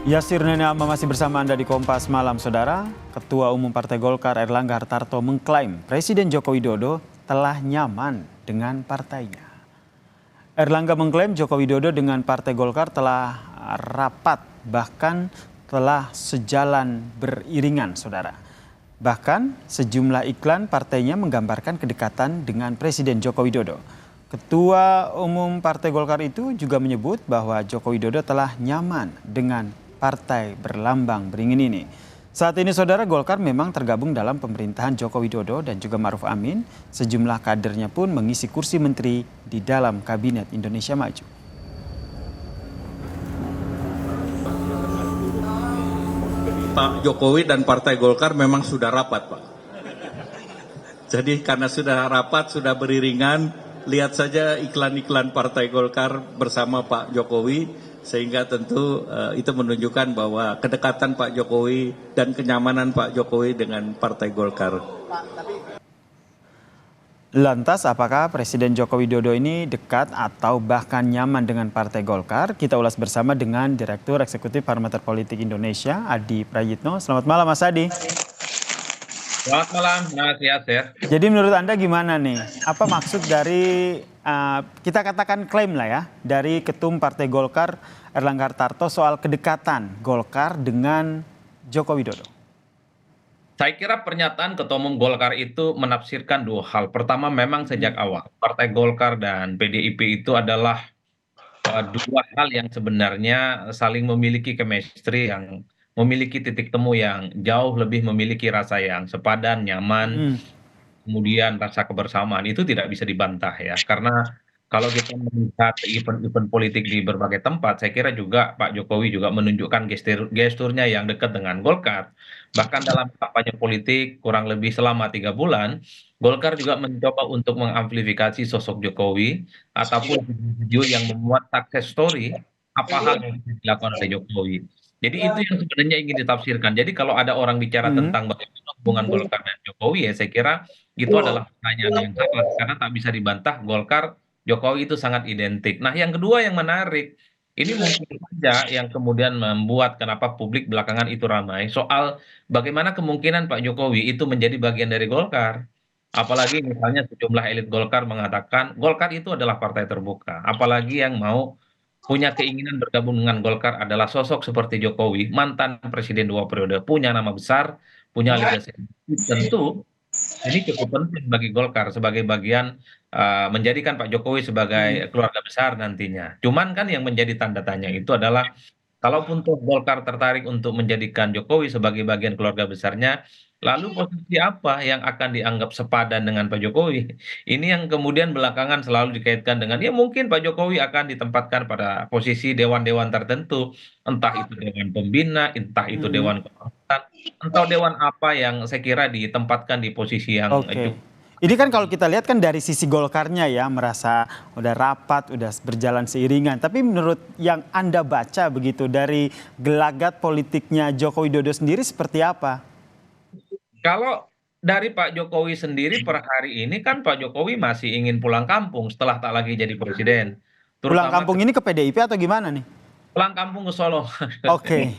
Yasir Nenama masih bersama Anda di Kompas Malam, Saudara. Ketua Umum Partai Golkar Erlangga Hartarto mengklaim Presiden Joko Widodo telah nyaman dengan partainya. Erlangga mengklaim Joko Widodo dengan Partai Golkar telah rapat, bahkan telah sejalan beriringan, Saudara. Bahkan sejumlah iklan partainya menggambarkan kedekatan dengan Presiden Joko Widodo. Ketua Umum Partai Golkar itu juga menyebut bahwa Joko Widodo telah nyaman dengan partai berlambang beringin ini. Saat ini Saudara, Golkar memang tergabung dalam pemerintahan Joko Widodo dan juga Maruf Amin. Sejumlah kadernya pun mengisi kursi menteri di dalam Kabinet Indonesia Maju. Pak Jokowi dan Partai Golkar memang sudah rapat, Pak. Jadi karena sudah rapat, sudah beriringan, lihat saja iklan-iklan Partai Golkar bersama Pak Jokowi, sehingga tentu itu menunjukkan bahwa kedekatan Pak Jokowi dan kenyamanan Pak Jokowi dengan Partai Golkar. Lantas apakah Presiden Joko Widodo ini dekat atau bahkan nyaman dengan Partai Golkar? Kita ulas bersama dengan Direktur Eksekutif Parameter Politik Indonesia, Adi Prayitno. Selamat malam, Mas Adi. Selamat malam, Mas Yasir. Jadi menurut Anda gimana nih? Apa maksud dari, kita katakan klaim lah ya, dari Ketum Partai Golkar Erlangga Hartarto soal kedekatan Golkar dengan Joko Widodo? Saya kira pernyataan Ketua Umum Golkar itu menafsirkan dua hal. Pertama, memang sejak awal Partai Golkar dan PDIP itu adalah dua hal yang sebenarnya saling memiliki chemistry, yang memiliki titik temu yang jauh lebih memiliki rasa yang sepadan, nyaman, kemudian rasa kebersamaan. Itu tidak bisa dibantah ya. Karena kalau kita melihat event-event politik di berbagai tempat, saya kira juga Pak Jokowi juga menunjukkan gesturnya yang dekat dengan Golkar. Bahkan dalam kampanye politik kurang lebih selama 3 bulan, Golkar juga mencoba untuk mengamplifikasi sosok Jokowi ataupun video yang memuat success story apa hal yang dilakukan oleh Jokowi. Jadi itu yang sebenarnya ingin ditafsirkan. Jadi kalau ada orang bicara tentang bagaimana hubungan Golkar dan Jokowi, ya saya kira itu adalah pertanyaan yang salah karena tak bisa dibantah Golkar Jokowi itu sangat identik. Nah, yang kedua yang menarik, ini mungkin saja yang kemudian membuat kenapa publik belakangan itu ramai soal bagaimana kemungkinan Pak Jokowi itu menjadi bagian dari Golkar. Apalagi misalnya sejumlah elit Golkar mengatakan Golkar itu adalah partai terbuka. Apalagi yang mau punya keinginan bergabung dengan Golkar adalah sosok seperti Jokowi, mantan presiden 2 periode, punya nama besar, punya legacy. Tentu ini cukup penting bagi Golkar sebagai bagian menjadikan Pak Jokowi sebagai keluarga besar nantinya. Cuman kan yang menjadi tanda tanya itu adalah kalaupun toh Golkar tertarik untuk menjadikan Jokowi sebagai bagian keluarga besarnya, lalu posisi apa yang akan dianggap sepadan dengan Pak Jokowi? Ini yang kemudian belakangan selalu dikaitkan dengan ya mungkin Pak Jokowi akan ditempatkan pada posisi dewan-dewan tertentu, entah itu dewan pembina, entah itu dewan kehormatan, atau dewan apa yang saya kira ditempatkan di posisi yang Oke. cukup. Ini kan kalau kita lihat kan dari sisi Golkarnya ya, merasa udah rapat, udah berjalan seiringan. Tapi menurut yang Anda baca begitu dari gelagat politiknya Joko Widodo sendiri seperti apa? Kalau dari Pak Jokowi sendiri per hari ini kan Pak Jokowi masih ingin pulang kampung setelah tak lagi jadi presiden. Pulang Terutama kampung ini ke PDIP atau gimana nih? pulang kampung ke Solo. Oke,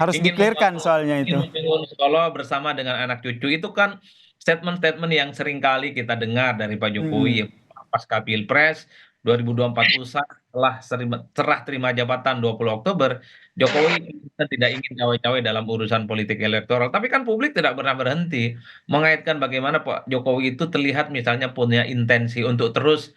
harus Ingin diklirkan soalnya itu. membangun Solo bersama dengan anak cucu. Itu kan statement-statement yang sering kali kita dengar dari Pak Jokowi Hmm. ya, pasca Pilpres 2024 usai setelah serah terima jabatan 20 Oktober, Jokowi tidak ingin cawe-cawe dalam urusan politik elektoral. Tapi kan publik tidak pernah berhenti mengaitkan bagaimana Pak Jokowi itu terlihat misalnya punya intensi untuk terus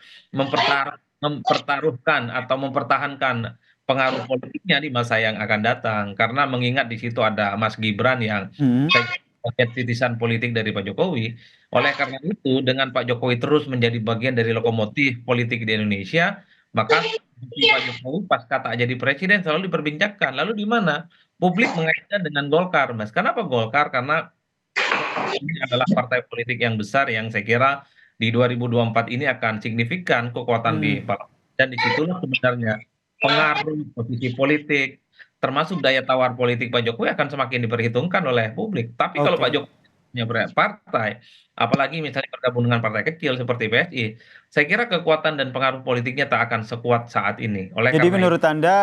mempertaruhkan atau mempertahankan pengaruh politiknya di masa yang akan datang karena mengingat di situ ada Mas Gibran yang Hmm. saya kira sebagai titisan politik dari Pak Jokowi. Oleh karena itu dengan Pak Jokowi terus menjadi bagian dari lokomotif politik di Indonesia, maka Pak Jokowi pasca tak jadi presiden selalu diperbincangkan. Lalu di mana? Publik mengaitkan dengan Golkar, Mas. Kenapa Golkar? Karena Golkar ini adalah partai politik yang besar yang saya kira di 2024 ini akan signifikan kekuatan di Hmm. parlemen. Dan disitulah sebenarnya pengaruh posisi politik, termasuk daya tawar politik Pak Jokowi akan semakin diperhitungkan oleh publik. Tapi kalau Pak Oke. Jokowi punya partai, apalagi misalnya bergabung dengan partai kecil seperti PSI, saya kira kekuatan dan pengaruh politiknya tak akan sekuat saat ini. Oleh Jadi karena itu, menurut Anda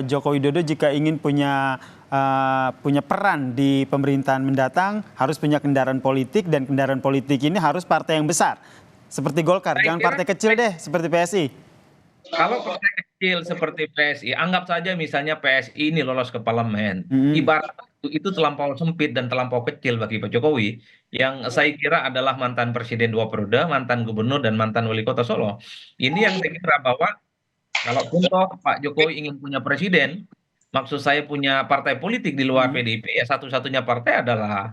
Joko Widodo jika ingin punya peran di pemerintahan mendatang harus punya kendaraan politik dan kendaraan politik ini harus partai yang besar seperti Golkar, saya jangan kira partai kecil deh seperti PSI. kalau partai kecil seperti PSI, anggap saja misalnya PSI ini lolos ke parlemen, Mm-mm. ibarat itu terlampau sempit dan terlampau kecil bagi Pak Jokowi, yang saya kira adalah mantan presiden 2 periode, mantan gubernur dan mantan wali kota Solo. Ini yang saya kira bahwa kalaupun toh Pak Jokowi ingin punya presiden, maksud saya punya partai politik di luar Mm. PDIP, ya satu-satunya partai adalah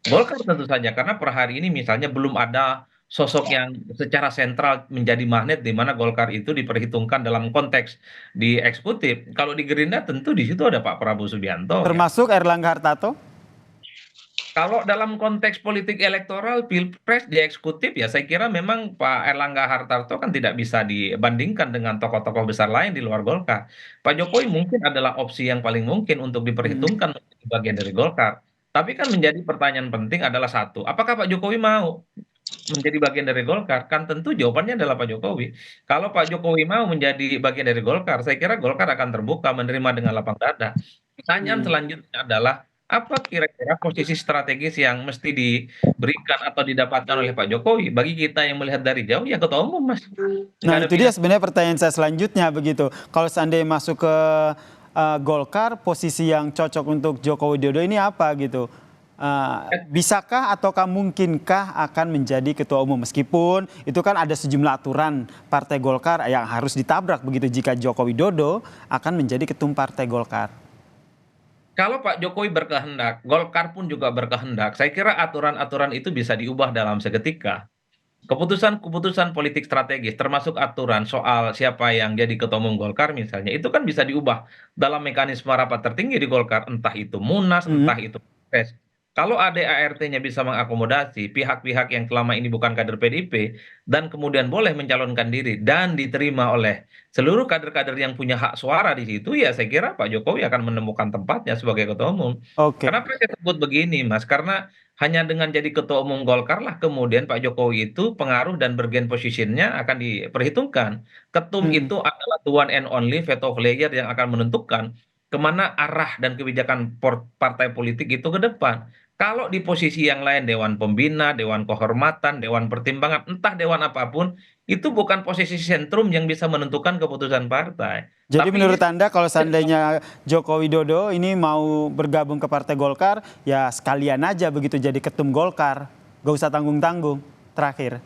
Golkar tentu saja, karena per hari ini misalnya belum ada sosok yang secara sentral menjadi magnet di mana Golkar itu diperhitungkan dalam konteks di eksekutif. Kalau di Gerindra tentu di situ ada Pak Prabowo Subianto ya. Termasuk Erlangga Hartarto. Kalau dalam konteks politik elektoral Pilpres di eksekutif ya saya kira memang Pak Erlangga Hartarto kan tidak bisa dibandingkan dengan tokoh-tokoh besar lain di luar Golkar. Pak Jokowi mungkin adalah opsi yang paling mungkin untuk Mm. diperhitungkan menjadi bagian dari Golkar. Tapi kan menjadi pertanyaan penting adalah satu, apakah Pak Jokowi mau menjadi bagian dari Golkar? Kan tentu jawabannya adalah Pak Jokowi. Kalau Pak Jokowi mau menjadi bagian dari Golkar, saya kira Golkar akan terbuka menerima dengan lapang dada. Pertanyaan Mm. selanjutnya adalah apa kira-kira posisi strategis yang mesti diberikan atau didapatkan oleh Pak Jokowi? Bagi kita yang melihat dari jauh, ya ketua umum, Mas. Nggak Nah ada itu dia pilihan. sebenarnya pertanyaan saya selanjutnya begitu. Kalau seandainya masuk ke Golkar, posisi yang cocok untuk Joko Widodo ini apa gitu? Bisakah ataukah mungkinkah akan menjadi ketua umum meskipun itu kan ada sejumlah aturan Partai Golkar yang harus ditabrak begitu jika Joko Widodo akan menjadi ketum Partai Golkar. Kalau Pak Jokowi berkehendak, Golkar pun juga berkehendak, saya kira aturan-aturan itu bisa diubah dalam seketika. Keputusan-keputusan politik strategis, termasuk aturan soal siapa yang jadi ketua umum Golkar misalnya, itu kan bisa diubah dalam mekanisme rapat tertinggi di Golkar, entah itu Munas, entah Mhm. itu Pilpres. Kalau ADART-nya bisa mengakomodasi pihak-pihak yang selama ini bukan kader PDIP dan kemudian boleh mencalonkan diri dan diterima oleh seluruh kader-kader yang punya hak suara di situ, ya saya kira Pak Jokowi akan menemukan tempatnya sebagai ketua umum. Oke. Kenapa saya sebut begini, Mas? Karena hanya dengan jadi ketua umum Golkar lah kemudian Pak Jokowi itu pengaruh dan bergen positionnya akan diperhitungkan. Ketum Mhm. itu adalah the one and only veto player yang akan menentukan kemana arah dan kebijakan partai politik itu ke depan. Kalau di posisi yang lain, Dewan Pembina, Dewan Kehormatan, Dewan Pertimbangan, entah Dewan apapun, itu bukan posisi sentrum yang bisa menentukan keputusan partai. Jadi Tapi ini menurut Anda kalau seandainya Joko Widodo ini mau bergabung ke Partai Golkar, ya sekalian aja begitu jadi ketum Golkar. Gak usah tanggung-tanggung. Terakhir.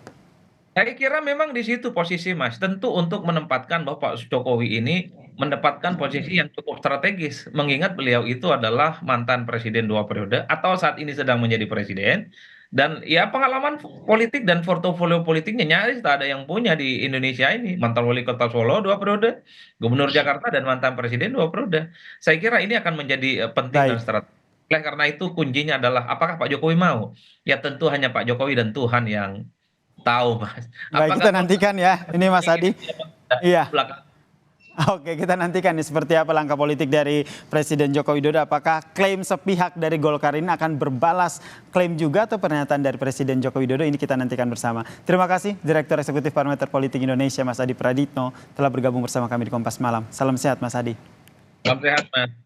saya kira memang di situ posisi Mas. Tentu untuk menempatkan bahwa Pak Jokowi ini mendapatkan posisi yang cukup strategis. Mengingat beliau itu adalah mantan presiden 2 periode atau saat ini sedang menjadi presiden. Dan ya pengalaman politik dan portofolio politiknya nyaris tak ada yang punya di Indonesia ini. Mantan wali kota Solo 2 periode, gubernur Jakarta dan mantan presiden 2 periode. Saya kira ini akan menjadi penting dan Baik. strategis. Oleh karena itu kuncinya adalah apakah Pak Jokowi mau? Ya tentu hanya Pak Jokowi dan Tuhan yang tahu, Mas. Baik, Apakah kita nantikan ya. Ini Mas politik Adi. itu sudah Iya. belakang? Oke, kita nantikan nih seperti apa langkah politik dari Presiden Joko Widodo. Apakah klaim sepihak dari Golkar ini akan berbalas klaim juga atau pernyataan dari Presiden Joko Widodo? Ini kita nantikan bersama. Terima kasih Direktur Eksekutif Parameter Politik Indonesia Mas Adi Praditno telah bergabung bersama kami di Kompas Malam. Salam sehat Mas Adi. Salam sehat, Mas.